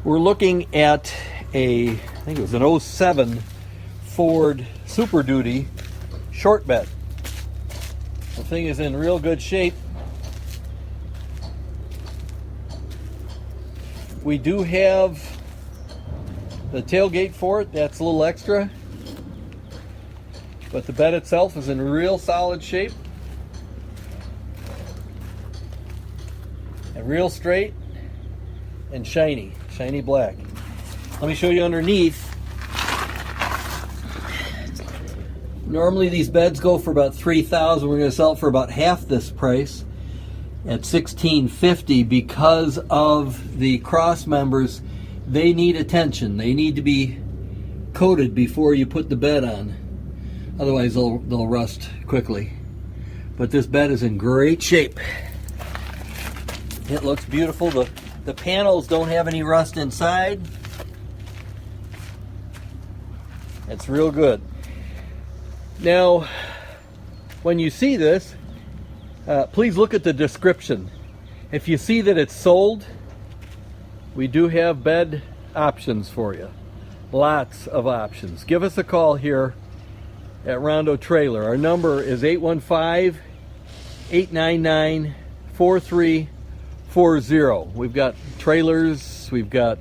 We're looking at a, I think it was an 07 Ford Super Duty Shortbed. The thing is in real good shape. We do have the tailgate for it, that's a little extra. But the bed itself is in real solid shape. And real straight and shiny black. Let me show you underneath. Normally these beds go for about $3,000. We're going to sell it for about half this price at $1,650 because of the cross members. They need attention. They need to be coated before you put the bed on. Otherwise they'll rust quickly. But this bed is in great shape. It looks beautiful. The panels don't have any rust inside. It's real good. Now, when you see this, please look at the description. If you see that it's sold, we do have bed options for you. Lots of options. Give us a call here at Rondo Trailer. Our number is 815-899-4340. We've got trailers, we've got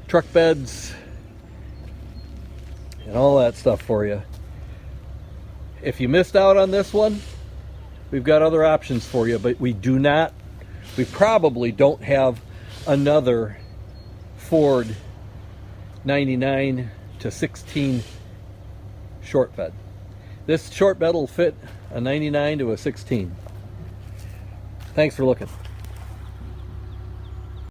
truck beds, and all that stuff for you. If you missed out on this one, we've got other options for you, but we probably don't have another Ford 99 to 16 short bed. This short bed will fit a 99 to a 16. Thanks for looking.